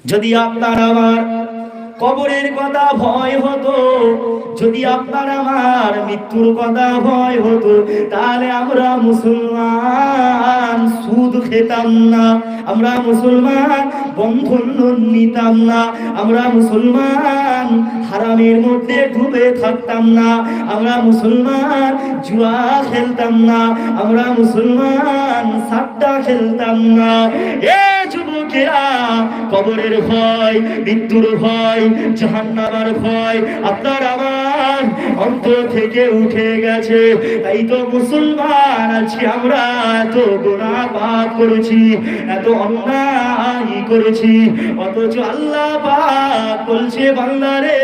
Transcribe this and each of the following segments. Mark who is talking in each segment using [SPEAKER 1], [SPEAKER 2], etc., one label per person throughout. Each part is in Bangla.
[SPEAKER 1] যদি আপনার আমার কবরের কথা ভয় হতো, যদি আপনার আমার মৃত্যুর কথা ভয় হতো, তাহলে আমরা মুসলমান সুদ খেতাম না, আমরা মুসলমান বন্ধন নিতাম না, আমরা মুসলমান হারামের মধ্যে ডুবে থাকতাম না, আমরা মুসলমান জুয়া খেলতাম না, আমরা মুসলমান সাট্টা খেলতাম না। এ যুবকেরা, কবরের ভয়, মৃত্যুর ভয়, জাহান্নামের ভয় আপনার আমার অন্তর থেকে উঠে গেছে। তাই তো মুসলমান আজকে আমরা এত গুনাহ পাপ করেছি, এত অন্যায় করেছি, অথচ আল্লাহ পাক বলছে বান্দারে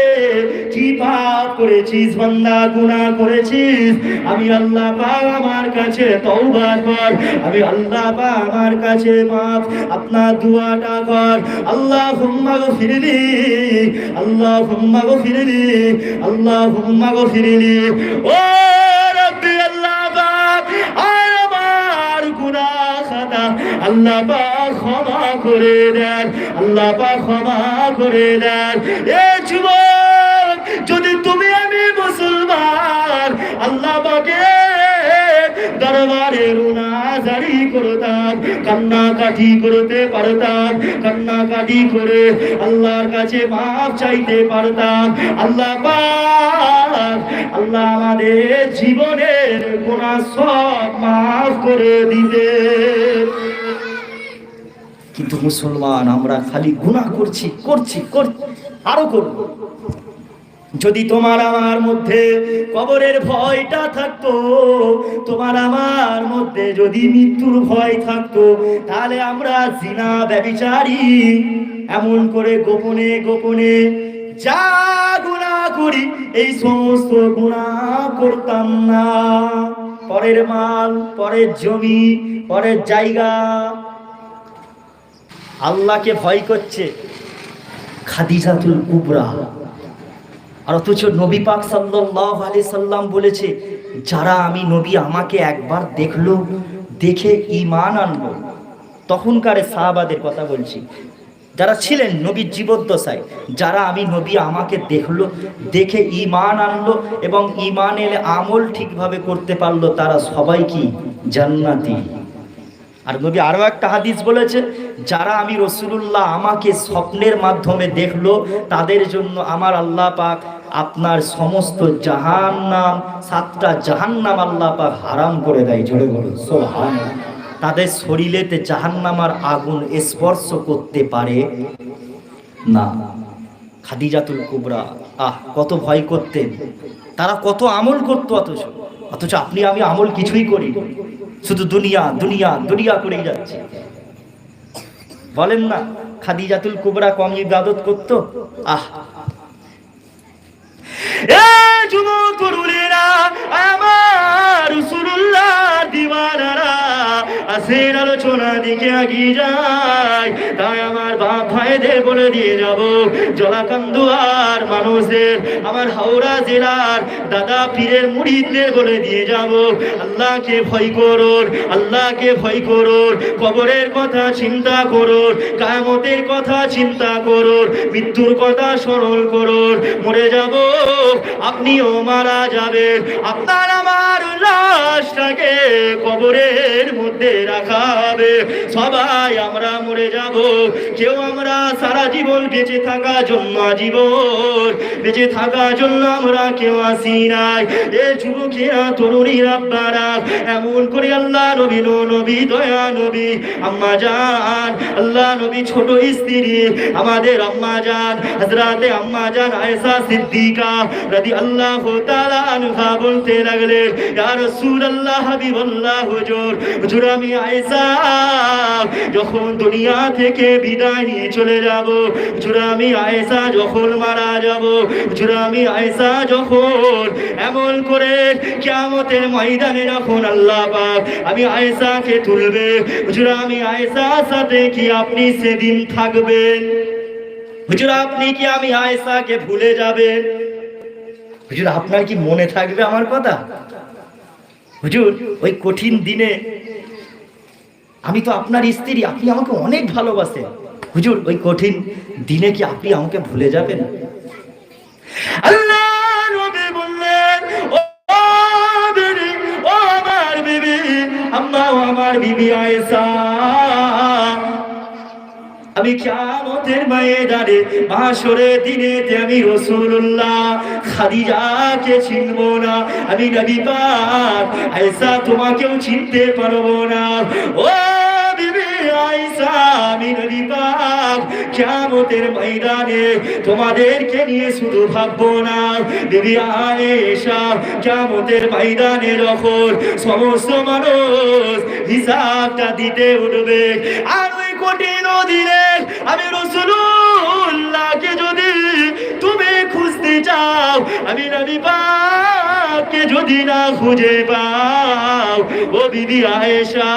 [SPEAKER 1] কি পাপ করেছিস বান্দা, গুনাহ করেছিস, আমি আল্লাহ পাক আমার কাছে তওবা কর, আমি আল্লাহ পাক আমার কাছে মাফ। আপনার দুয়াটা কর, আল্লাহুম্মা গফিরলি, আল্লাহুম্মা গফিরলি, আল্লাহুম্মা গফিরলি। ও রব্বি আল্লাহ পাক আমার গুনাহ খাতা আল্লাহ পাক ক্ষমা করে দেন, আল্লাহ পাক ক্ষমা করে দেন। এ যুবক, যদি তুমি আমি মুসলমান আল্লাহ পাকের দরবারে রুনাজারি করতাম, কান্নাকাটি করতে পারতাম, কান্নাকাটি করে আল্লাহর কাছে মাফ চাইতে পারতাম, আল্লাহ পাক আল্লাহ আমাদের জীবনের গুনাহ সব মাফ করে দিবে। কিন্তু মুসলমান আমরা খালি গুনাহ করছি, করছি, আরো করব। যদি তোমার আমার মধ্যে কবরের ভয়টা থাকতো, তোমার আমার মধ্যে যদি মৃত্যুর ভয় থাকতো, তাহলে আমরা জিনা ব্যভিচারী এমন করে গোপনে গোপনে যা গুনাহ করি এই সমস্ত গুনাহ করতাম না। পরের মাল, পরের জমি, পরের জায়গা, আল্লাহকে ভয় করছে খাদিজাতুল কুবরা। আর অথচ নবী পাক সাল্লাল্লাহু আলাইহি সাল্লাম বলেছে, যারা আমি নবী আমাকে একবার দেখলো, দেখে ঈমান আনলো, তখনকার সাহাবাদের কথা বলছি, যারা ছিলেন নবীর জীবদ্দশায়, যারা আমি নবী আমাকে দেখলো, দেখে ঈমান আনলো এবং ঈমানের আমল ঠিকভাবে করতে পারলো, তারা সবাই কি জান্নাতি। আর নবী আরো একটা হাদিস বলেছে, যারা আমি রাসূলুল্লাহ আমাকে স্বপ্নের মাধ্যমে দেখলো, তাদের জন্য আমার আল্লাহ পাক আপনার সমস্ত জাহান্নাম, 7টা জাহান্নাম আল্লাহ পাক হারাম করে দেয়। জোরে বলুন সুবহানাল্লাহ। তাদের শরীরেতে জাহান্নামার আগুন স্পর্শ করতে পারে না। খাদিজাতুল কুবরা, কত ভয় করতেন, তারা কত আমল করতো, অথচ আপনি আমি আমল কিছুই করি, শুধু দুনিয়া দুনিয়া দুনিয়া করেই যাচ্ছে। বলেন না খাদিজাতুল কুবরা কম ইবাদত করতো? যুবক তরুণেরা, আমার রাসূলুল্লাহ দিওয়ানারা আসের আলোচনা দিকে এগিয়ে যায়। তাই আমার বাপ ভাইদের বলে দিয়ে যাব, জলাকান্দুয়ার মানুষদের, আমার হাওড়া জেলার দাদা পীরের মুরিদদের বলে দিয়ে যাব, আল্লাহকে ভয় করুন, আল্লাহকে ভয় করুন, কবরের কথা চিন্তা করুন, কিয়ামতের কথা চিন্তা করুন, মৃত্যুর কথা স্মরণ করুন। মরে যাব, আপনিও মারা যাবেন, আপনার আমার লাশটাকে কবরের মধ্যে রাখা হবে। সবাই আমরা মরে যাব, কেউ আমরা সারা জীবন বেঁচে থাকার জন্য, আজীবন বেঁচে থাকার জন্য আমরা কেউ আসি নাই। এ যুবকেরা, তরুণীরা, আপনারা এমন করে আল্লাহ নবী, নবী দয়া নবী আম্মা জান, আল্লাহ নবী ছোট স্ত্রী আমাদের আম্মা জান হযরতে আম্মা জান আয়েশা সিদ্দিকা রাদিয়াল্লাহু তাআলা আনহা বলতে লাগলেন, ইয়া রাসূলুল্লাহ হাবিবাল্লাহ, হুজুর, হুজুর আমি আয়েশা যখন দুনিয়া থেকে বিদায় নিয়ে চলে যাব, হুজুর আমি আয়েশা যখন মারা যাব, হুজুর আমি আয়েশা যখন এমন করে কিয়ামতের ময়দানে যখন আল্লাহ পাক আমি আয়েশাকে তুলবে, হুজুর আমি আয়েশার সাথে কি আপনি সেদিন থাকবেন? হুজুর আপনি কি আমি আয়েশাকে ভুলে যাবেন? হুজুর আপনার কি মনে থাকবে আমার কথা? হুজুর ওই কঠিন দিনে আমি তো আপনার স্ত্রী, আপনি আমাকে অনেক ভালোবাসেন, হুজুর ওই কঠিন দিনে কি আপনি আমাকে ভুলে যাবেন? আল্লাহ নবী বললেন, ও বিবি, ও আমার বিবি, আম্মা ও আমার বিবি আয়েশা, আমি কিয়ামতের ময়দানে মাহশরের দিনেতে আমি রাসূলুল্লাহ খাদিজাকে চিনব না, আমি নবী পাক আয়েশা তোমাকেও চিনতে পারবো না। ও বিবি আয়েশা, আমি নবী পাক কিয়ামতের ময়দানে তোমাদেরকে নিয়ে শুধু ভাববো না। বিবি আয়েশা, কিয়ামতের ময়দানে যখন সমস্ত মানুষ হিসাবটা দিতে উঠবে, আর ওই কঠিন দিনে আমি রাসূলুল্লাহকে যদি তুমি খুঁজতে চাও, আমি নবী পাককে যদি না খুঁজে পাও, ও বিবি আয়েশা,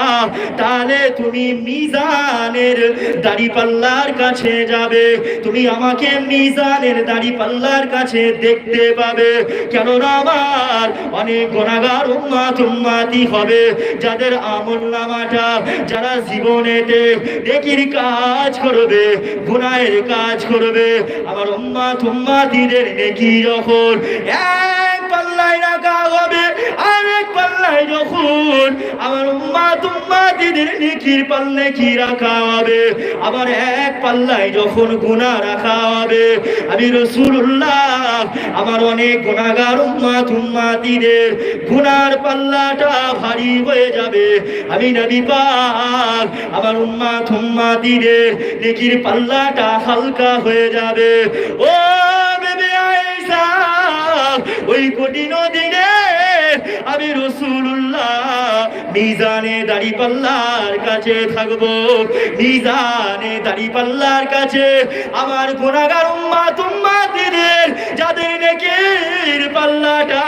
[SPEAKER 1] তাহলে তুমি মিজানের দাড়িপাল্লার কাছে যাবে, তুমি আমাকে মিজানের দাড়িপাল্লার কাছে দেখতে পাবে। কেননা আমার অনেক গুনাহগার উম্মতি হবে, যাদের আমলনামাটা, যারা জীবনেতে নেকির কাজ করবে, গুনাহের কাজ করবে, আমার উম্মতিদের নেকি যখন এক পাল্লায় রাখা হবে, আরেক পাল্লায় যখন আমার উম্মতিদের নেকির পাল্লে কি রাখা হবে, আবার এক পাল্লায় যখন গুনাহ রাখা হবে, আমি রাসূলুল্লাহ আমার অনেক গুনাহগার উম্মতিদের গুনার পাল্লাটা ভারী হয়ে যাবে, আমি নবী পাক আমার উম্মতিদের নেকির পাল্লাটা হালকা হয়ে যাবে। ও বিবি আয়েশা, ওই কঠিন দিনে আমি রাসূলুল্লাহ মিজানে দাড়িপাল্লার কাছে থাকবো, মিজানে দাড়িপাল্লার কাছে আমার গুনাহগার উম্মতিদের যাদের নেকির পাল্লাটা,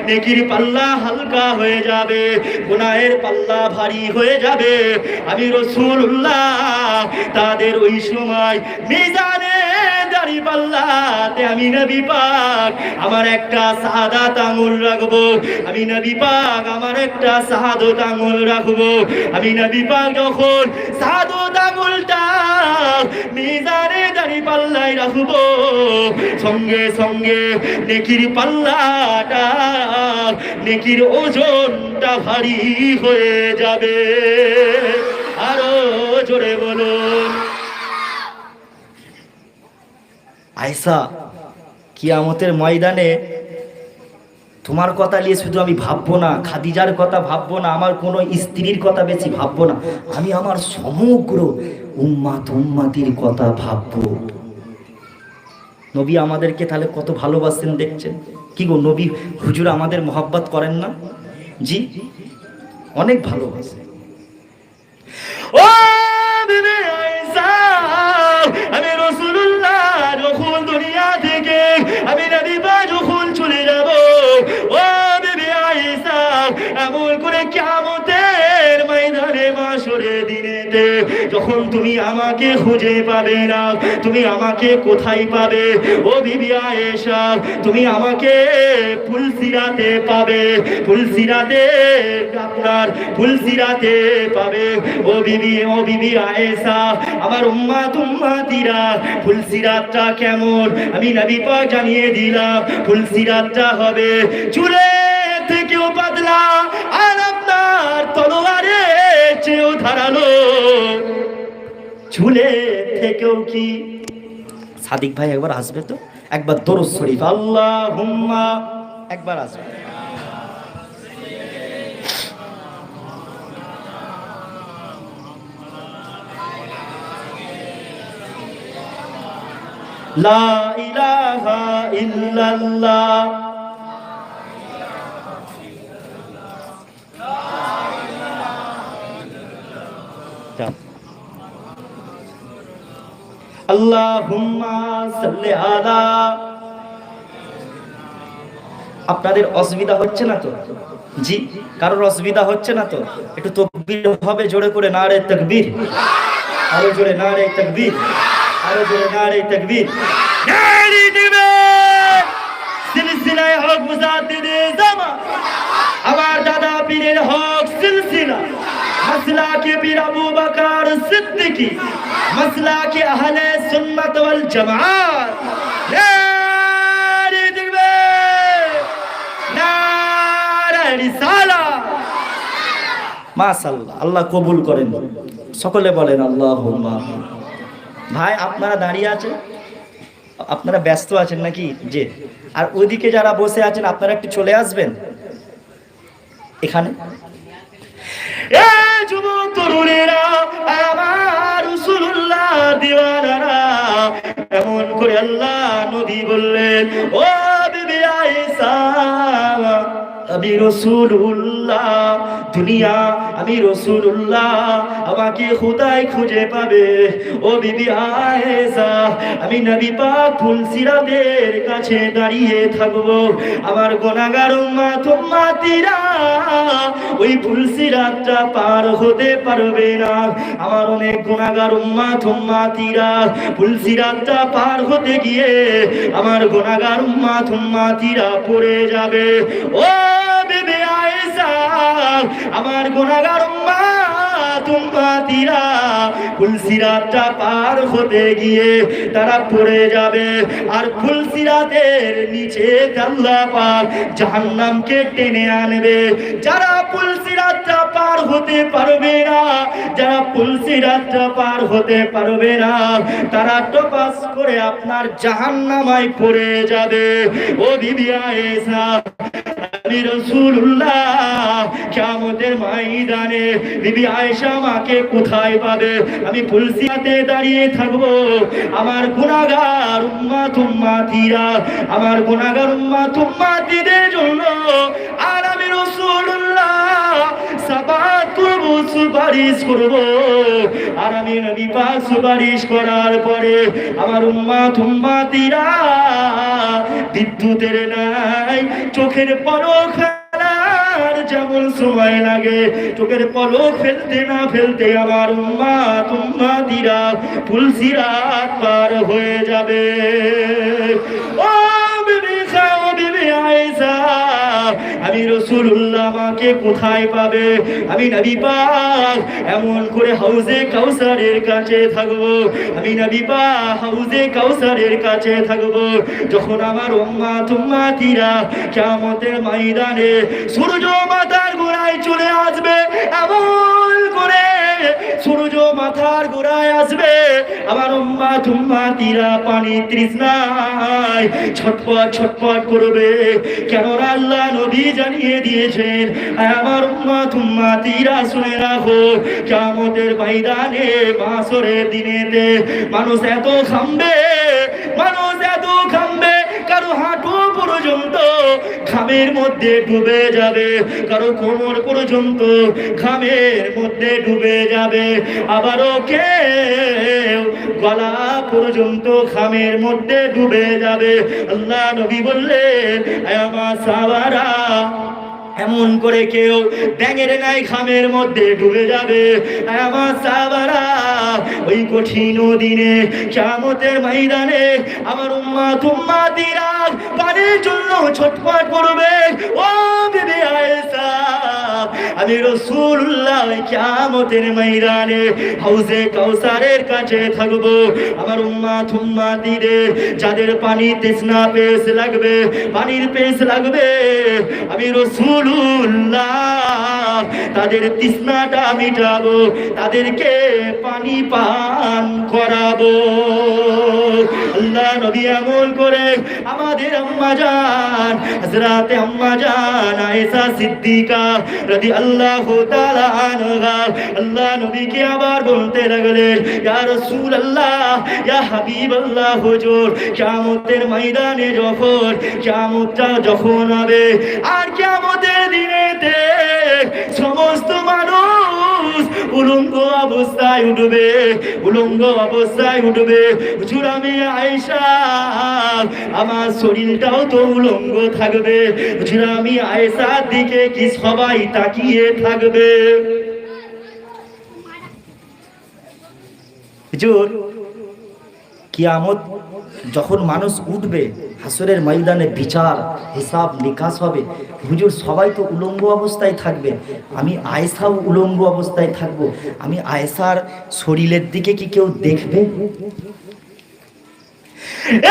[SPEAKER 1] নেকির পাল্লা হালকা হয়ে যাবে, গুনাহের পাল্লা ভারী হয়ে যাবে, আমি রাসূলুল্লাহ তাদের ওই সময় মিজানে দাড়িপাল্লাতে আমি নবী পাক আমার একটা শাহাদাত আঙ্গুল রাখবো, আমি নবী পাক আমার একটা শাহাদাত আঙ্গুল রাখবো, আমি নবী পাক যখন শাহাদাত আঙ্গুলটা মিজানে দাড়িপাল্লায় রাখবো, সঙ্গে সঙ্গে নেকির পাল্লাটা, নেকির ওজনটা ভারী হয়ে যাবে। আরো জোরে বলুন। আয়েশা, কিয়ামতের ময়দানে তোমার কথা নিয়ে শুধু আমি ভাববো না, খাদিজার কথা ভাববো না, আমার কোনো স্ত্রীর কথা বেশি ভাববো না, আমি আমার সমগ্র উম্মতির কথা ভাববো। নবী আমাদেরকে তাহলে কত ভালোবাসেন দেখছেন। কি গো নবী হুজুর আমাদের মহব্বত করেন না? জি, অনেক ভালোবাসে। ও বিবি আয়েশা, আমি রাসূলুল্লাহ যখন দুনিয়া থেকে আমি নবী পাক যখন চলে যাব, ও বিবি আয়েশা, এমন করে কিয়ামতের ময়দানে মাহশরের দিনেতে যখন তুমি আমাকে খুঁজে পাবে না, তুমি আমাকে কোথায় পাবে? ও বিবি আয়েশা, তুমি আমাকে ফুলসিরাতে পাবে, ফুলসিরাতে, আপনার ফুলসিরাতে পাবে। ও বিবি আয়েশা, আমার উম্মতিরা ফুলসিরাতটা কেমন আমি নবী পাক জানিয়ে দিলাম। ফুলসিরাতটা হবে চুলের থেকেও পাতলা আর আপনার তলোয়ারের চেয়েও ধারালো, চুলের থেকেও কি। সাদিক ভাই একবার আসবে তো, একবার দরুদ শরীফ আল্লাহুম্মা একবার আসবে। লা ইলাহা ইল্লাল্লাহ, আল্লাহুম্মা সাল্লি আলা। আপনাদের অসুবিধা হচ্ছে না তো? জি, কারোর অসুবিধা হচ্ছে না তো? একটু তাকবীর হবে জোরে করে, নারে তাকবীর, আরো জোরে নারে তাকবীর, আরো জোরে নারে তাকবীর। নারে দিবে সিলসিলায়ে হক মুজাদ্দিদে জামান, আমার দাদা পীরের হক সিলসিলা মাসলাকে পীর আবু বকর সিদ্দিকী, মাসলাকে আহলে সুন্নাত ওয়াল জামাত। নারে তাকবীর, নারে রিসালাত। মাশাআল্লাহ, আল্লাহ কবুল করেন। সকলে বলেন আল্লাহুম্মা। ভাই আপনারা দাঁড়িয়ে আছেন, আপনারা ব্যস্ত আছেন নাকি? যে আর ওইদিকে যারা বসে আছেন আপনারা একটু চলে আসবেন এখানে। এ যুবক তরুণেরা, আমার রাসূলুল্লাহ দিওয়ানারা, এমন করে আল্লাহ নবী বললেন, ও বিবি আয়েশা, আমি রাসূলুল্লাহ, দুনিয়া আমি রাসূলুল্লাহ, আমাকে খোদাই খুঁজে পাবে। ও বিবি আয়েশা, আমি নবী পাক ফুলসিরাতের কাছে দাঁড়িয়ে থাকবো। আমার গুনাহগার উম্মত উম্মতিরা ওই ফুলসিরাতটা পার হতে পারবে না। আমার অনেক গুনাহগার উম্মত উম্মতিরা ফুলসিরাতটা পার হতে গিয়ে আমার গুনাহগার উম্মত উম্মতিরা পড়ে যাবে। ও বিবি আয়েশা, আমার গুনাহগার উম্মত উম্মতিরা ফুলসিরাতটা পার হতে গিয়ে তারা পড়ে যাবে। আর ফুলসিরাতের নিচে আল্লাহ পাক জাহান্নামকে টেনে আনবে। যারা ফুলসিরাতটা পার হতে পারবে না, যারা ফুলসিরাতটা পার হতে পারবে না, তারা টপাস করে আপনার জাহান্নামায় পড়ে যাবে। ও বিবি আয়েশা, আমি রাসূলুল্লাহ কিয়ামতের ময়দানে বিবি আয়েশা আমাকে কোথায় পাবে? আমি ফুলসিরাতে দাঁড়িয়ে থাকবো। আমার গুনাহগার উম্মত উম্মতিরা, আমার গুনাহগার উম্মত উম্মতিদের জন্য আর আমি রাসূলুল্লাহ সাফাত করব, সুপারিশ করব। আর আমি নবী পাক সুপারিশ করার পরে আমার উম্মত উম্মতিরা বিদ্যুতের নাই চোখের পলক ফেলার যেমন সময় লাগে, চোখের পলক ফেলতে না ফেলতে আমার উম্মত উম্মতিরা ফুলসিরাত পার হয়ে যাবে। ও বিবি খাও, বিবি আয়েশা, আমি রাসূলুল্লাহ আমাকে কোথায় পাবে? আমি নবী পাক এমন করে হাউজে কাউসারের কাছে থাকবো। আমি নবী পাক হাউজে কাউসারের কাছে থাকবো। যখন আমার উম্মত উম্মতিরা কিয়ামতের ময়দানে সূর্য মাথার গোড়ায় চলে আসবে, এমন করে সূর্য মাথার গোড়ায় আসবে, আমার উম্মত উম্মতিরা পানি তৃষ্ণায় ছটফট ছটফট করবে। কেন আল্লাহ নবী জানিয়ে দিয়েছেন, আমার উম্মত উম্মতিরা শুনে রাখো, কিয়ামতের ময়দানে মাশরের দিনেতে মানুষ এত ঘামবে, মানুষ এত ঘামবে, কারো হাঁটু পর্যন্ত ঘামের মধ্যে ডুবে যাবে, কারো কোমর পর্যন্ত ঘামের মধ্যে ডুবে যাবে, আবারও কেউ গলা পর্যন্ত ঘামের মধ্যে ডুবে যাবে। আল্লাহ নবী বললেন, আমার সাহাবারা, এমন করে কেউ ব্যাঙের নাই ঘামের মধ্যে ডুবে যাবে। আমার সাহাবারা, ওই কঠিন দিনে কিয়ামতের ময়দানে আমার উম্মত উম্মতিরা পানির জন্য ছটফট করবে। ও বিবি আয়েশা, আমি রাসূলুল্লাহ কিয়ামতের ময়দানে হাউজে কাউসারের কাছে থাকবো। আমার উম্মত উম্মতিদের যাদের পানি তৃষ্ণা পেস লাগবে, পানির পেস লাগবে, আমি রাসূলুল্লাহ তাদের তৃষ্ণাটা মিটাবো, তাদেরকে পানি পান করাবো। আল্লাহ নবী এমন করে আমাদের আম্মা জান হযরত আম্মা জান আয়েশা সিদ্দিকা রাদিয়াল্লাহু তাআলা আনহা আল্লাহ নবীকে আবার বলতে লাগলেন, ইয়া রাসূলুল্লাহ, ইয়া হাবিবাল্লাহ, হুজুর কিয়ামতের ময়দানে যখন কিয়ামতটা যখন হবে, আর কিয়ামতের দিনেতে সমস্ত মানুষ উলঙ্গ অবস্থায় উঠবে, উলঙ্গ অবস্থায় উঠবে। হুজুর আমি আয়েশা, আমার শরীরটাও তো উলঙ্গ থাকবে। হুজুর আমি আয়েশার দিকে কি সবাই তাকিয়ে থাকবে? হুজুর কিয়ামত যখন মানুষ উঠবে,
[SPEAKER 2] হাসরের ময়দানে বিচার হিসাব নিকাশ হবে। হুজুর সবাই তো উলঙ্গ অবস্থায় থাকবে, আমি আয়েশাও উলঙ্গ অবস্থায় থাকবো, আমি আয়েশার শরীরের দিকে কি কেউ দেখবে?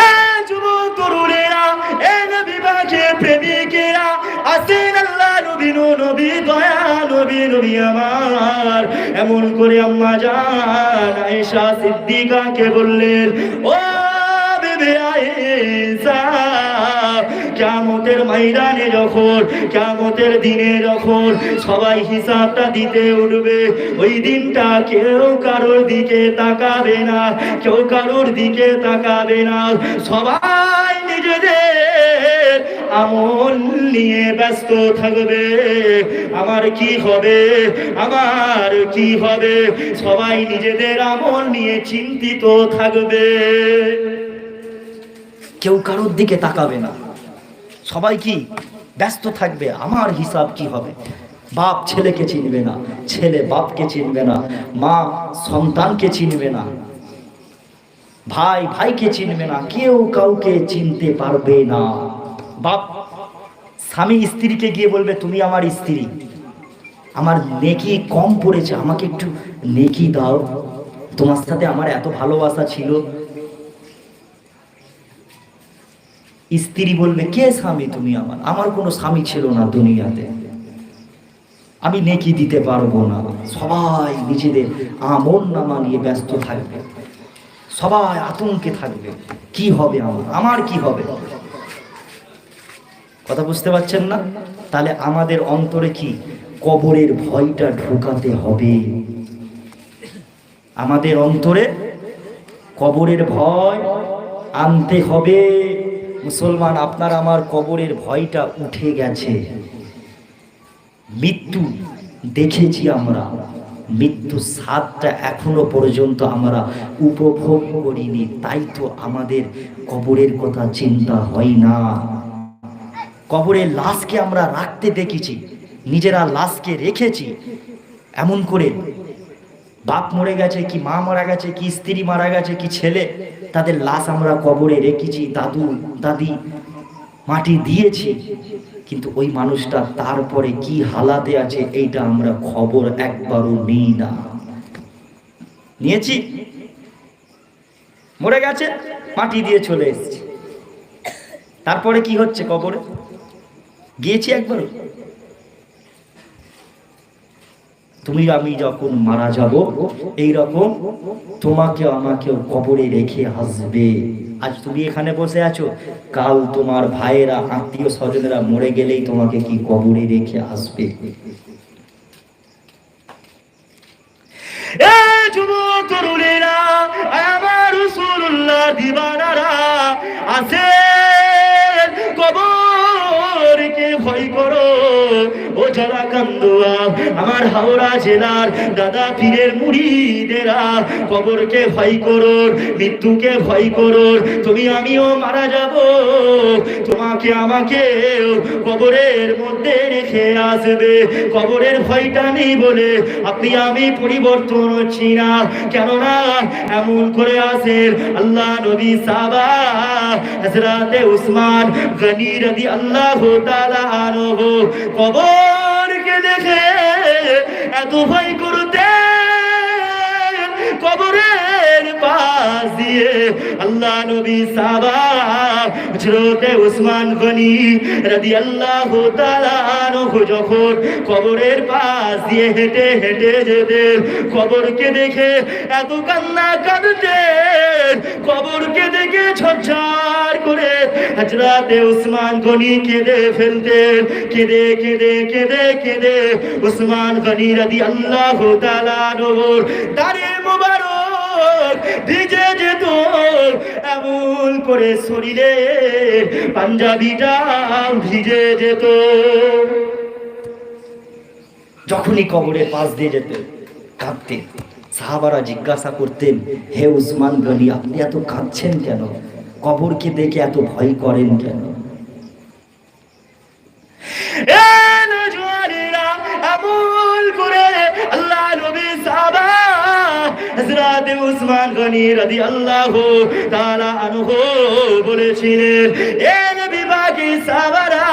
[SPEAKER 1] এ যুবক তরুণেরা, এ নবী পাকের প্রেমিকেরা, আসেন আল্লাহ নবী নবী দয়া নবী নবী আমার। এমন করে আম্মা জান আয়েশা সিদ্দিকাকে বললেন, ও বেবে আয়েশা, কিয়ামতের ময়দানে যখন, কিয়ামতের দিনে যখন সবাই হিসাবটা দিতে উঠবে, ওই দিনটা কেউ কারোর দিকে তাকাবে না, কেউ কারোর দিকে তাকাবে না, সবাই নিজেদের আমল নিয়ে ব্যস্ত থাকবে। আমার কি হবে, আমার কি হবে, সবাই নিজেদের আমল নিয়ে চিন্তিত থাকবে,
[SPEAKER 2] কেউ কারোর দিকে তাকাবে না, সবাই কি ব্যস্ত থাকবে, আমার হিসাব কি হবে। বাপ ছেলেকে চিনবে না, ছেলে বাপকে চিনবে না, মা সন্তানকে চিনবে না, ভাই ভাইকে চিনবে না, কেউ কাউকে চিনতে পারবে না। বাপ স্বামী স্ত্রীকে গিয়ে বলবে, তুমি আমার স্ত্রী, আমার নেকি কম পড়েছে, আমাকে একটু নেকি দাও, তোমার সাথে আমার এত ভালোবাসা ছিল। স্ত্রী বলবে, কে স্বামী তুমি আমার, আমার কোনো স্বামী ছিল না দুনিয়াতে, আমি নেকি দিতে পারবো না। সবাই নিজেদের আমল নামা নিয়ে ব্যস্ত থাকবে, সবাই আতঙ্কে থাকবে, কি হবে আমার, আমার কি হবে। কথা বুঝতে পারছেন না? তাহলে আমাদের অন্তরে কি কবরের ভয়টা ঢোকাতে হবে, আমাদের অন্তরে কবরের ভয় আনতে হবে। মুসলমান, আপনার আমার কবরের ভয়টা উঠে গেছে। মৃত্যু দেখেছি আমরা, মৃত্যু স্বাদটা এখনো পর্যন্ত আমরা উপভোগ করিনি, তাই তো আমাদের কবরের কথা চিন্তা হয় না। কবরের লাশকে আমরা রাখতে দেখেছি, নিজেরা লাশকে রেখেছি, এমন করে বাপ মরে গেছে কি মা মারা গেছে কি স্ত্রী মারা গেছে কি ছেলে, তাদের লাশ আমরা কবরে রেখেছি, দাদু দাদি মাটি দিয়েছি, কিন্তু ওই মানুষটা তারপরে কি হালাতে আছে এইটা আমরা খবর একবারও নিই না। নিয়েছি, মরে গেছে, মাটি দিয়ে চলে এসেছি, তারপরে কি হচ্ছে কবরে গিয়েছি একবারও? তুমি আমি যখন মারা যাব, এইরকম তোমাকে আমাকেও কবরে রেখে আসবে। আজ তুমি এখানে বসে আছো, কাল তোমার ভাইয়েরা আত্মীয় স্বজনেরা মরে গেলেই তোমাকে কি কবরে রেখে আসবে।
[SPEAKER 1] এ যুবক তরুণেরা, আমার রাসূলুল্লাহ দিওয়ানারা, আসেন কবরকে ভয় করো। ও যারা কান্দুয়া, আমার হাওড়া জেলার দাদা পীরের মুরিদেরা, কবরকে ভয় করো, মৃত্যুকে ভয় করো। তুমি আমিও মারা যাব, তোমাকে আমাকে কবরের মধ্যে রেখে আসবে। কবরের ভয়টা নেই বলে আপনি আমি পরিবর্তন হচ্ছি না, কেননা এমন করে আসেন আল্লাহ নবী সাহাবা হযরতে উসমান গনি রাদিয়াল্লাহু তাআলা আনহু কবরকে দেখে এত ভয় করতেন, কবরের পাশ দিয়ে আল্লাহ নবী সাহাবা হযরতে উসমান গনি রাদিয়াল্লাহু তাআলা আনহু যখন কবরের পাশ দিয়ে হেঁটে হেঁটে যেতেন, কবরকে দেখে এত কান্না কাঁদতেন, কবরকে দেখে ঝরঝর করে হযরতে উসমান গনি কেঁদে ফেলতেন। কেঁদে কেঁদে কেঁদে কেঁদে উসমান গনি রাদিয়াল্লাহু তাআলা আনহুর দাড়ি মোবারক ভিজে যেত, এমন করে শরীরে পাঞ্জাবিটা ভিজে যেত।
[SPEAKER 2] যখনই কবরের পাশ দিয়ে যেতেন কাঁদতেন। সাহাবারা জিজ্ঞাসা করতেন, হে উসমান গনি, আপনি এত কাঁদছেন কেন, কবরকে দেখে এত ভয় করেন কেন?
[SPEAKER 1] এমন করে আল্লাহ নবী সাহাবা হযরত উসমান গনি রাদিয়াল্লাহু তাআলা আনহু বলেছিলেন, এ নবী পাকের সাহাবারা,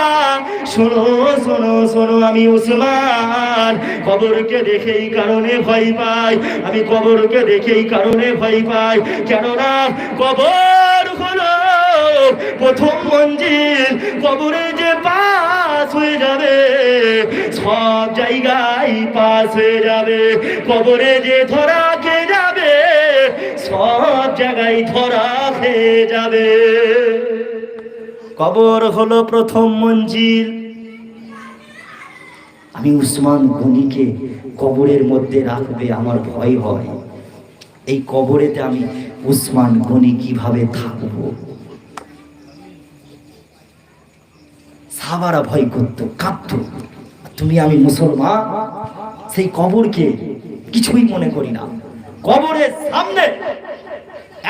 [SPEAKER 1] শোনো শোনো শোনো, আমি উসমান কবরকে দেখেই কারণে ভয় পাই, আমি কবরকে দেখেই কারণে ভয় পাই। কেননা কবর হলো প্রথম মঞ্জিল, কবরে যে পাস হয়ে যাবে সব জায়গায় পাস হয়ে যাবে, কবরে যে ধরা খেয়ে যাবে সব জায়গায় ধরা খেয়ে যাবে। কবর হলো প্রথম মঞ্জিল।
[SPEAKER 2] আমি উসমান গনিকে কবরের মধ্যে রাখবে আমার ভয় হয়। এই কবরেতে আমি উসমান গনি কিভাবে থাকবো? সাহাবারা ভয় করত, কাঁদত। তুমি আমি মুসলমান, সেই কবরকে কিছুই মনে করি না।
[SPEAKER 1] কবরের সামনে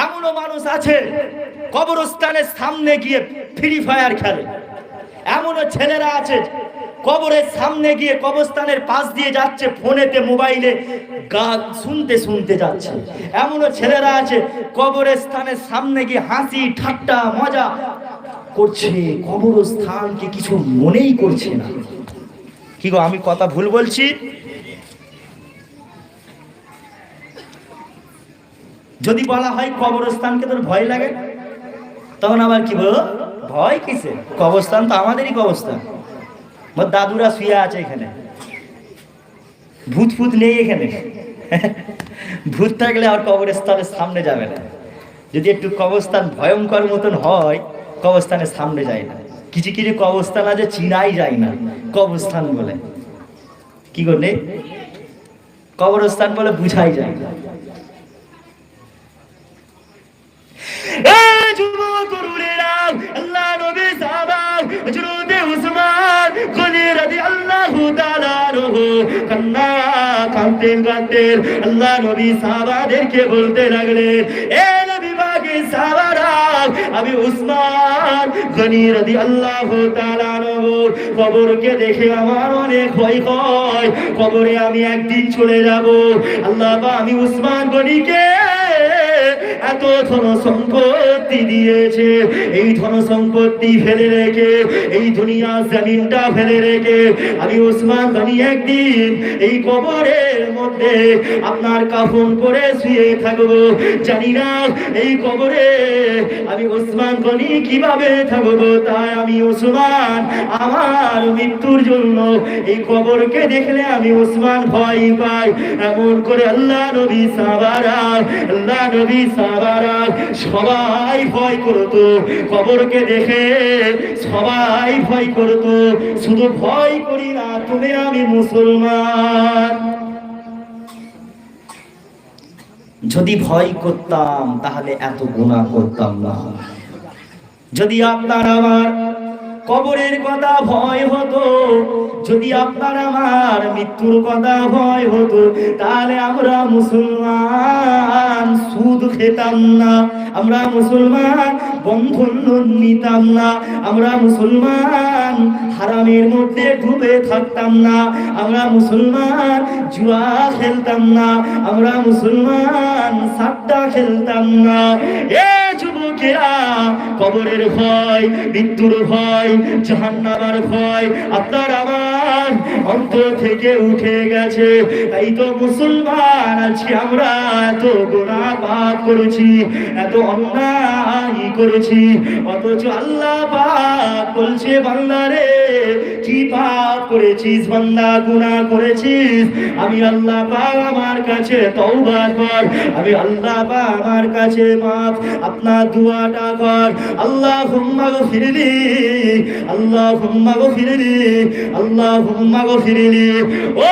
[SPEAKER 1] এমনও মানুষ আছে কবরস্থানের সামনে গিয়ে ফ্রি ফায়ার খেলে, এমনও ছেলেরা আছে কবরের সামনে গিয়ে কবরস্থানের পাশ দিয়ে যাচ্ছে, ফোনেতে মোবাইলে গান শুনতে শুনতে যাচ্ছে। এমনও ছেলেরা আছে কবরের স্থানের সামনে গিয়ে হাসি ঠাট্টা মজা
[SPEAKER 2] করছে, কবরস্থানকে কিছু মনেই করছে না।
[SPEAKER 1] কি গো, আমি কথা ভুল বলছি? যদি বলা হয় কবরস্থানকে তোর ভয় লাগে, তখন আবার কি বলো, ভয় কিসে, কবরস্থান তো আমাদেরই কবরস্থান। দাদুরা শুয়ে আছে এখানে, ভূত ফুত নেই এখানে। ভূত থাকলে আর কবরস্থানের সামনে যাবে না। যদি একটু কবরস্থান ভয়ঙ্কর মতন হয়, কবরস্থানের সামনে যায় না। কিছু কিছু কবরস্থান আছে চিনাই যায় না কবরস্থান বলে। কি করে কবরস্থান বলে বুঝাই যায় না। আল্লাহ নবী সাহাবা হযরত উসমান গনি রাদিয়াল্লাহু তাআলা আনহু কান্না কাঁদতেন কাঁদতেন আল্লাহ নবী সাহাবাদেরকে বলতে লাগলেন, এ নবী পাকের সাহাবারা, আমি উসমান গনি রাদিয়াল্লাহু তাআলা আনহু কবরকে দেখে আমার অনেক ভয় হয়, কবরে আমি একদিন চলে যাব। আল্লাহ পাক আমি উসমান গনিকে এত ধন সম্পত্তি দিয়েছে, এই ধন সম্পত্তি ফেলে রেখে, এই দুনিয়া জমিনটা ফেলে রেখে আমি উসমান গনি একদিন এই কবরের মধ্যে আপনার কাফন পরে শুয়ে থাকবো। জানি না এই কবরে আমি উসমান গনি কিভাবে থাকবো, তাই আমি উসমান আমার মৃত্যুর জন্য এই কবরকে দেখলে আমি উসমান ভয় পাই। এমন করে আল্লাহ নবী সাহাবারা, আল্লাহ নবী সাহাবারা সবাই ভয় করতো কবরকে দেখে, সবাই ভয় করতো। শুধু ভয় করি না, তুমি আমি মুসলমান।
[SPEAKER 2] যদি ভয় করতাম তাহলে এত গুনাহ করতাম না।
[SPEAKER 1] যদি আপনার আমার কবরের কথা ভয় হতো, যদি আপনার আমার মৃত্যুর কথা ভয় হতো, তাহলে আমরা মুসলমান সুদ খেতাম না, আমরা মুসলমান বন্ধন নিতাম না, আমরা মুসলমান হারামের মধ্যে ডুবে থাকতাম না, আমরা মুসলমান জুয়া খেলতাম না, আমরা মুসলমান সাট্টা খেলতাম না। এ যুবকেরা, কবরের ভয়, মৃত্যুর ভয়, জাহান্নামের ভয় আপনার আমার অন্তর থেকে উঠে গেছে। তাই তো মুসলমান আজকে আমরা এত গুনাহ পাপ করেছি, এত অন্যায় করেছি, অথচ আল্লাহ পাক বলছে, বান্দারে কি পাপ করেছিস বান্দা, গুনাহ করেছিস, আমি আল্লাহ পাক আমার কাছে তওবা কর, আমি আল্লাহ পাক আমার কাছে মাফ। আপনার দুয়াটা কর, আল্লাহুম্মা গফিরলি, আল্লাহুম্মা গফিরলি, আল্লাহুম্মা গফিরলি। ও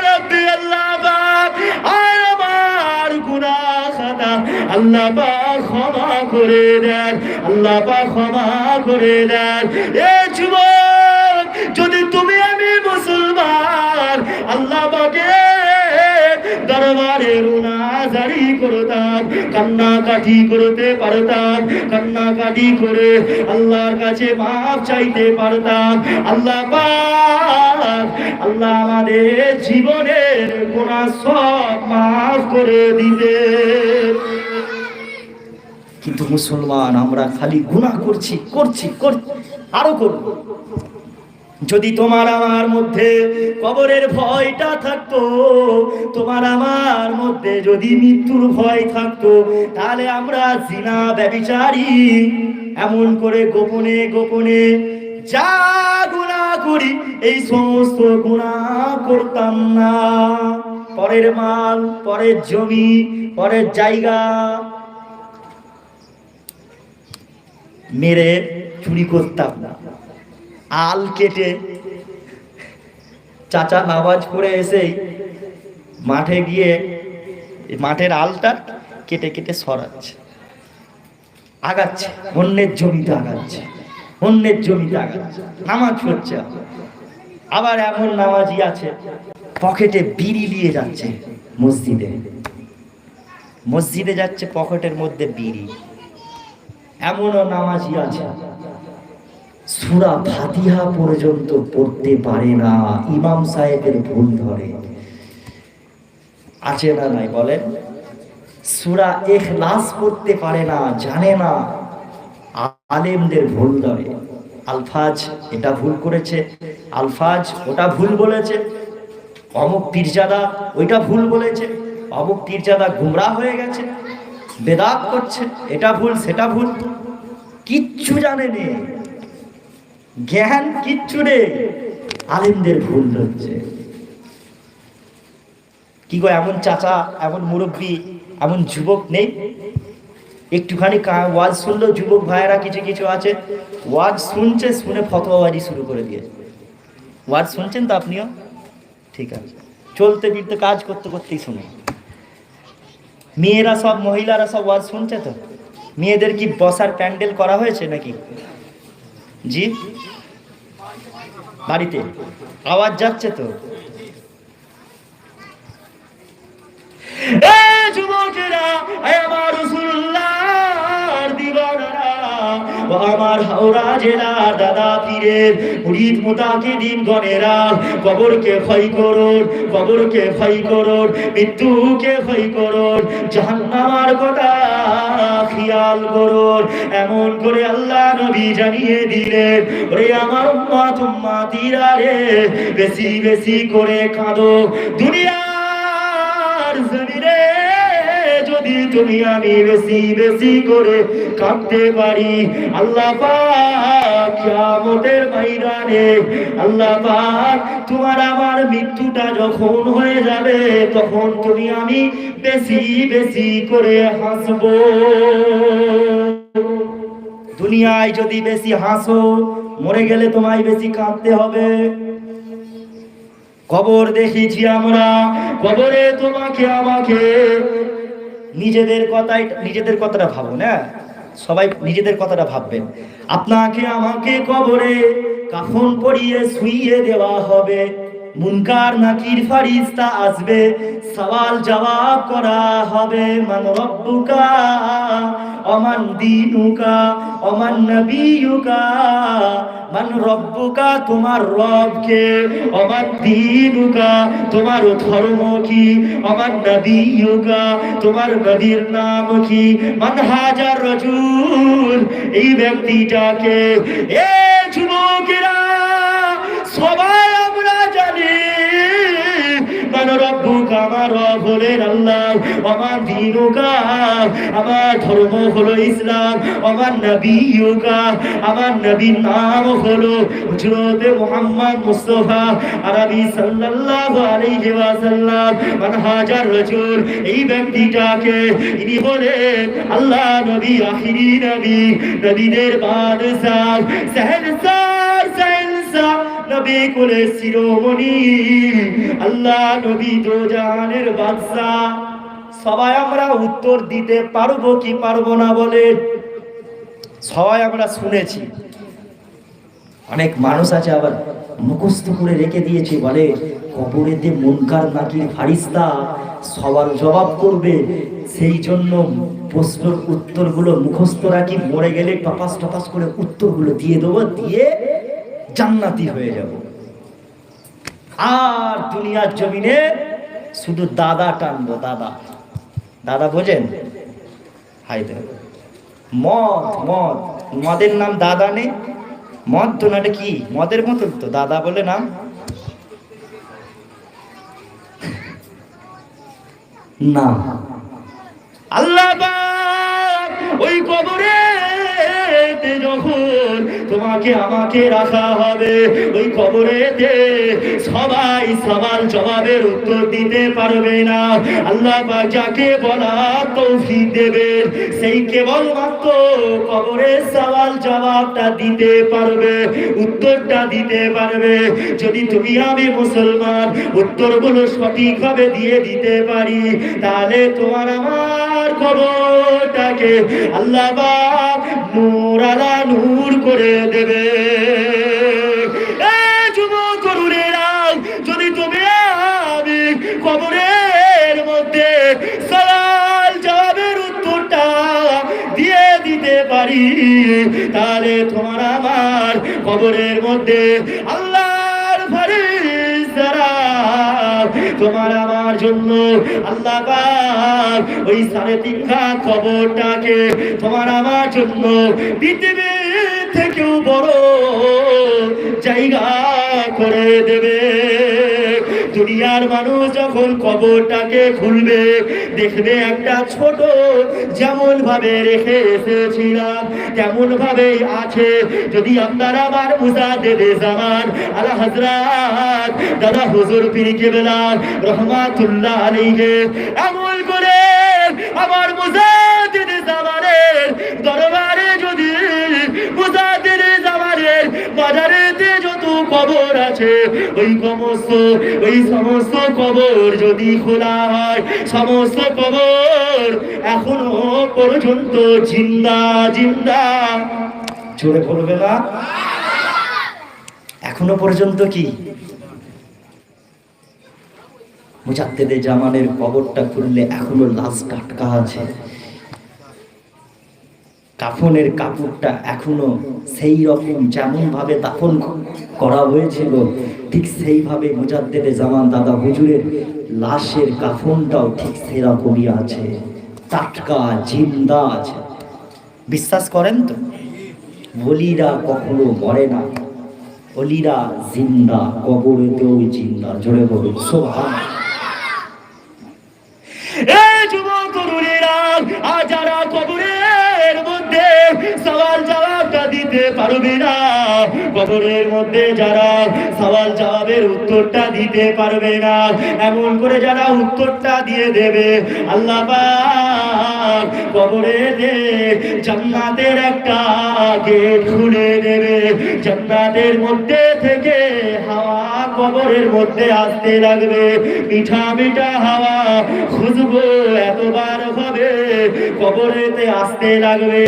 [SPEAKER 1] রব্বি আল্লাহ পাক আমার গুনাহ খাতা আল্লাহ পাক ক্ষমা করে দেন, আল্লাহ পাক ক্ষমা করে দেন। এ যুবক, যদি তুমি আমি মুসলমান আল্লাহ পাকের দরবারে রুনাজারি করতাম, কান্নাকাটি করতে পারতাম, কান্নাকাটি করে আল্লাহর কাছে মাফ চাইতে পারতাম। আল্লাহ পাক, আল্লাহ আমাদের জীবনের গুনাহ সব মাফ করে দিবে।
[SPEAKER 2] কিন্তু মুসলমান আমরা খালি গুনাহ করছি, আরো করব। যদি তোমার আমার মধ্যে কবরের ভয়টা থাকতো, তোমার আমার মধ্যে যদি মৃত্যুর ভয় থাকতো, তাহলে আমরা জিনা ব্যভিচারী এমন করে গোপনে গোপনে যা গুনাহ করি এই সমস্ত গুনাহ করতাম না। পরের মাল, পরের জমি, পরের জায়গা মেরে চুরি করতাম না। আল কেটে চাচা নামাজ পড়ে এসেই মাঠে গিয়ে মাঠের আলটা কেটে কেটে সরাচ্ছে, আগাচ্ছে, অন্যের জমিতে আগাচ্ছে, অন্যের জমিতে আগাচ্ছে, নামাজ পড়ছে। আবার এমন নামাজি আছে পকেটে বিড়ি নিয়ে যাচ্ছে, মসজিদে যাচ্ছে পকেটের মধ্যে বিড়ি। এমনও নামাজি আছে সূরা ফাতিহা পর্যন্ত পড়তে পারে না, ইমাম সাহেবের ভুল ধরে। আছে না নাই বলেন? সূরা ইখলাস পড়তে পারে না, জানে না, আলেমদের ভুল ধরে। আলফাজ এটা ভুল করেছে, আলফাজ ওটা ভুল বলেছে, অমুক পীরজাদা ওইটা ভুল বলেছে, অমুক পীরজাদা গুমরাহ হয়ে গেছে, বেদাত করছে, এটা ভুল সেটা ভুল, কিচ্ছু জানে না, জ্ঞান কিচ্ছু নেই, আলেমদের ভুল ধরছে। কি গো, এমন চাচা, এমন মুরব্বী, এমন যুবক নেই? একটুখানি ওয়াজ শুনলো, যুবক ভাইয়েরা কিছু কিছু আছে ওয়াজ শুনছে, শুনে ফতোয়াবাজি শুরু করে দিয়েছে। ওয়াজ শুনছেন তো আপনিও? ঠিক আছে, চলতে ফিরতে কাজ করতে করতেই শুনে। মেয়েরা সব, মহিলারা সব ওয়াজ শুনছে তো? মেয়েদের কি বসার প্যান্ডেল করা হয়েছে নাকি? জি, বাড়িতে আওয়াজ যাচ্ছে তো? যুবকেরা, আমার রাসূলুল্লাহর দিওয়ানারা, ও আমার হাওড়া জেলার দাদা পীরের মুরিদ মুতাকিদিন গণেরা, কবরকে ভয় করুন, কবরকে ভয় করুন, মৃত্যুকে ভয় করুন, জাহান্নামের কথা খেয়াল করুন। এমন করে আল্লাহ নবী জানিয়ে দিলেন, ওরে আমার উম্মত উম্মতিরা রে, বেশি বেশি করে কাঁদো। দুনিয়ার জমিনে যদি তুমি আমি বেশি বেশি করে কাঁদতে পারি, আল্লাহ পাক কিয়ামতের ময়দানে আল্লাহ পাক তোমার আমার মৃত্যুটা যখন হয়ে যাবে, তখন তুমি আমি বেশি বেশি করে হাসবো। দুনিয়ায় যদি বেশি হাসো, মরে গেলে তোমায় বেশি কাঁদতে হবে। কবর দেখেছি আমরা, কবরে তোমাকে আমাকে নিজেদের কথাটা ভাবো না, সবাই নিজেদের কথাটা ভাববেন। আপনাকে আমাকে কবরে কাফন পরিয়ে শুইয়ে দেওয়া হবে, মুনকার নাকির ফারিস্তা আসবে, সওয়াল জবাব করা হবে। মান রব্বুকা ওমান দীনুকা ওমান নবিয়ুকা, মান রব্বুকা তোমার রব কে, ওমান দীনুকা তোমার ধর্ম কি, ওমান নবিয়ুকা তোমার নবীর নাম কি, মান হাজার রাজুল এই ব্যক্তিটাকে। এ যুবকেরা, সবাই আমরা জানি মান রব্বুকা, আমার রব হলেন আল্লাহ, ওমান দীনুকা আমার ধর্ম হলো ইসলাম, ওমান নবিয়ুকা আমার নবীর নাম হলো হযরত মুহাম্মদ মুস্তাফা আরবি সাল্লাল্লাহু আলাইহি ওয়াসাল্লাম। মান হাজার রাজুল এই ব্যক্তিটাকে, ইনি হলেন আল্লাহ নবী, আখিরি নবী, নবীদের বাদশাহ, শাহনশাহ শাহনশাহ নবী কুলের শিরোমণি, আল্লাহ নবী দো জাহানের বাদশাহ। সবাই আমরা উত্তর দিতে পারবো কি পারবো না বলে? সবাই আমরা শুনেছি। অনেক মানুষ আছে আবার মুখস্থ করে রেখে দিয়েছে, বলে কবরেতে মুনকার নাকির ফারিস্তা সওয়াল জবাব করবে, সেই জন্য প্রশ্নের উত্তরগুলো মুখস্থ রাখি, মরে গেলে টপাস টপাস করে উত্তরগুলো দিয়ে দেবো, দিয়ে জান্নাতি হয়ে যাব। আর দুনিয়ার জমিনে শুধু দাদা টানবো, দাদা দাদা বোঝেন? হাই মদ, মদ, মদের নাম দাদা নেই? মদ তো না, এটা কি মদের মতন তো, দাদা বলে নাম না। আল্লাহ পাক ওই কবরে যখন তোমাকে আমাকে রাখা হবে, ওই কবরেতে সবাই সওয়াল জবাবের উত্তর দিতে পারবে না। আল্লাহ পাক যাকে বলা তৌফিক দেবেন, সেই কেবলমাত্র কবরের সওয়াল জবাবটা দিতে পারবে, উত্তরটা দিতে পারবে। যদি তুমি আমি মুসলমান উত্তরগুলো সঠিকভাবে দিয়ে দিতে পারি, তাহলে তোমার আমার কবরটাকে আল্লাহ পাক নূর আলা নূর করে দেবে। যুবক তরুণেরা, যদি তুমি আমি কবরের মধ্যে সওয়াল জবাবের উত্তরটা দিয়ে দিতে পারি, তাহলে তোমার আমার কবরের মধ্যে আল্লাহর ফেরেশতারা তোমার আমার জন্য আল্লাহ পাক ওই 3.5 হাত কবরটাকে তোমার আমার জন্য পৃথিবী থেকেও বড় জায়গা করে দেবে। দুনিয়ার মানুষ যখন কবরটাকে খুলবে, দেখবে একটা ছোট, যেমন ভাবে রেখে এসেছিলাম তেমন ভাবেই আছে। যদি আপনারা আমার মুজাদ্দিদে জামান আলা হযরত দাদা হুজুর পীর কেবলা রহমাতুল্লাহ আলাইহি এমন করে আমার মুজাদ্দিদে জামানের দরবারে, যদি মুজাদ্দিদে জামানের বাজারেতে যত কবর আছে, ওই সমস্ত কবর যদি খোলা হয়, সমস্ত কবর এখনো পর্যন্ত জিন্দা জিন্দা, জোরে বলবে না? এখনো পর্যন্ত কি? মুজাদ্দিদে জামানের কবরটা খুললে এখনো লাশ টাটকা আছে, কাফনের কাপড়টা এখনো সেই রকম যেমন ভাবে দাফন করা হয়েছিল, ঠিক সেইভাবে মুজাদ্দিদে জামান দাদা হুজুরের লাশের কাফনটাও ঠিক সেরকমই আছে, টাটকা জিন্দা আছে। বিশ্বাস করেন তো? ওলিরা কখনো মরে না, ওলিরা জিন্দা, কবরেতেও জিন্দা। জোরে বলুন সুবহানাল্লাহ। এই যুবক তরুণেরা, আর যারা কবরের মধ্যে সওয়াল জবাবটা দিতে পারবে না, কবরের মধ্যে যারা সওয়াল জবাবের উত্তরটা দিতে পারবে না, এমন করে যারা উত্তরটা দিয়ে দেবে, আল্লাহ পাক কবরেতে জান্নাতের একটা গেট খুলে দেবে। জান্নাতের মধ্যে থেকে হাওয়া কবরের মধ্যে আসতে লাগবে, মিঠা মিঠা হাওয়া, খুশবু এতবার হবে কবরেতে আসতে লাগবে।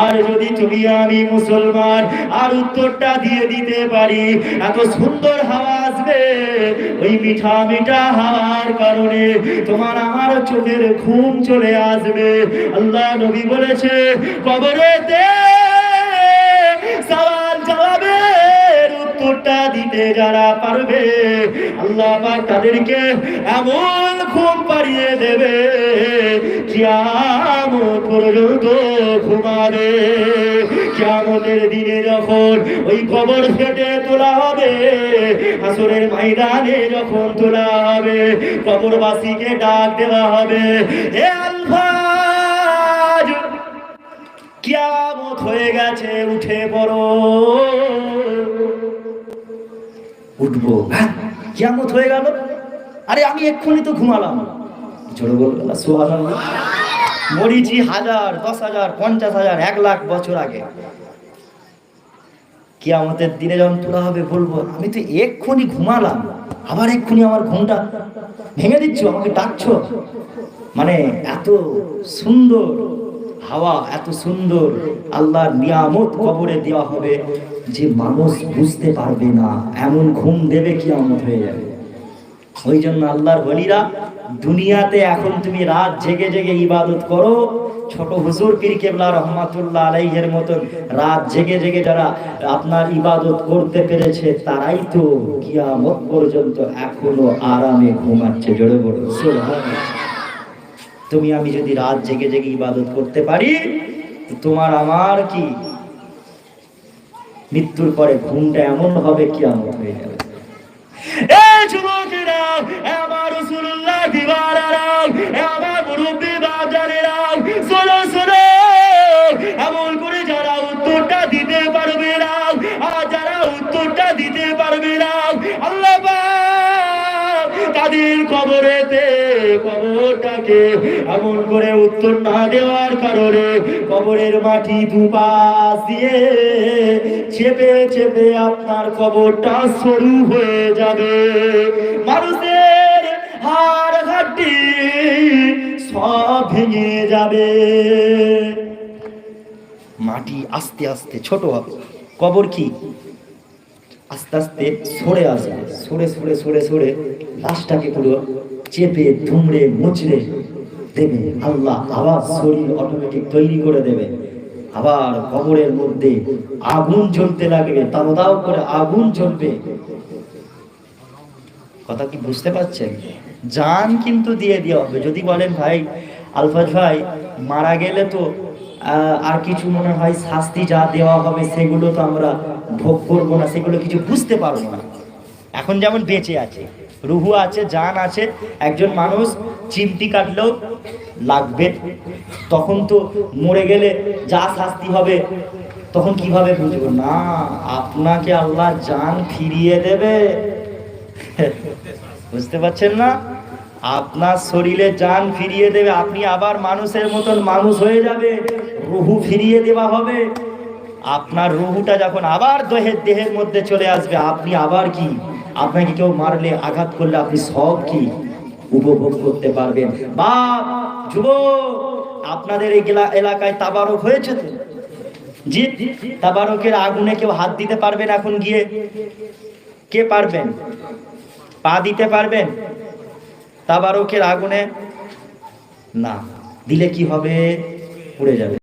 [SPEAKER 2] আর যদি তুমি আমি মুসলমান আর উত্তরটা দিয়ে দিতে পারি, এত সুন্দর হাওয়া আসবে, ওই মিঠা মিঠা হাওয়ার কারণে তোমার আমার চোখের ঘুম চলে আসবে। আল্লাহ নবী বলেছে, কবরেতে সওয়াল জবাবের উত্তরটা দিতে যারা পারবে, আল্লাহ পাক তাদেরকে এমন ঘুম পাড়িয়ে দেবে, কিয়ামত পর্যন্ত ঘুমাবে। কিয়ামতের দিনে যখন ওই কবর ফেটে তোলা হবে, হাসরের ময়দানে যখন তোলা হবে, কবরবাসীকে ডাক দেওয়া হবে, হে আলফাজ, কিয়ামত হয়ে গেছে, উঠে পড়ো। উঠবো, হ্যাঁ কিয়ামত হয়ে গেল, আরে আমি এক্ষুনি তো ঘুমালাম। জোরে বলবেন না সুবহানাল্লাহ। মরিচি 1000, 10,000, 50,000, 1 লাখ বছর আগে। কিয়ামতের দিনে যখন তোলা হবে, বলবো আমি তো এক্ষুনি ঘুমালাম, আবার এক্ষুনি আমার ঘুমটা ভেঙে দিচ্ছ, আমাকে ডাকছো। মানে এত সুন্দর হাওয়া এত সুন্দর আল্লাহর নিয়ামত কবরে দেওয়া হবে যে মানুষ বুঝতে পারবে না, এমন ঘুম দেবে কিয়ামত হয়ে যাবে। ওই জন্য আল্লাহর ওলিরা দুনিয়াতে এখন তুমি রাত জেগে জেগে ইবাদত করো, ছোট হুজুর পীর কেবলা রহমাতুল্লাহ আলাইহির মতন রাত জেগে জেগে যারা আপনার ইবাদত করতে পেরেছে তারাই তো কিয়ামত পর্যন্ত এখনো আরামে ঘুমাচ্ছে। জোরে বলো সুবহানাল্লাহ। তুমি আমি যদি রাত জেগে জেগে ইবাদত করতে পারি তো তোমার আমার কি মৃত্যুর পরে ঘুমটা এমন হবে কিয়ামত হয়ে যাবে।
[SPEAKER 1] এই যুবকেরা, আমার রাসূলুল্লাহ দিওয়ানারা, আমার মুরব্বি বাজারেরা, শোনো শোনো, এমন করে যারা উত্তরটা দিতে পারবে না, আর যারা উত্তরটা দিতে পারবে না, আল্লাহ পাক তাদের কবরটাকে এমন করে উত্তর না দেওয়ার কারণে কবরের মাটি দুপাশ দিয়ে চেপে চেপে আপনার কবরটা সরু হয়ে যাবে। মানুষের হাড় হাড্ডি সব ভেঙে যাবে,
[SPEAKER 2] মাটি আস্তে আস্তে ছোট হবে, কবর কি আস্তে আস্তে সরে আসবে, সরে সরে সরে সরে লাশটাকে পুরো চেপে ধুমড়ে মুচড়ে দেবে আল্লাহ। আবার শরীর অটোমেটিক তৈরি করে দেবে, আবার কবরের মধ্যে আগুন জ্বলতে লাগবে, দাও দাও করে আগুন জ্বলবে। কথা কি বুঝতে পারছেন? জান কিন্তু দিয়ে দেওয়া হবে। যদি বলেন ভাই আলফাজ ভাই মারা গেলে তো আর কিছু মনে হয় শাস্তি যা দেওয়া হবে সেগুলো তো আমরা ভোগ করবো না, সেগুলো কিছু বুঝতে পারবো না। এখন যেমন বেঁচে আছে, রুহু আছে, জান আছে, একজন মানুষ চিমটি কাটলেও লাগবে, তখন তো মরে গেলে যা শাস্তি হবে তখন কিভাবে বুঝবো? না, আপনাকে আল্লাহ জান ফিরিয়ে দেবে। বুঝতে পারছেন না? আপনার শরীরে জান ফিরিয়ে দেবে, আপনি আবার মানুষের মতন মানুষ হয়ে যাবে, রুহু ফিরিয়ে দেওয়া হবে। আপনার রুহুটা যখন আবার দেহের মধ্যে চলে আসবে, আপনি আবার কি, আপনাকে কেউ মারলে আঘাত করলে আপনি সব কি উপভোগ করতে পারবেন। বাপ যুবক, আপনাদের এই এলাকায় তাবারক হয়েছে তো? জি, তাবারকের আগুনে কেউ হাত দিতে পারবেন এখন গিয়ে? কে পারবেন? পা দিতে পারবেন তাবারকের আগুনে? না, দিলে কি হবে? পুড়ে যাবে।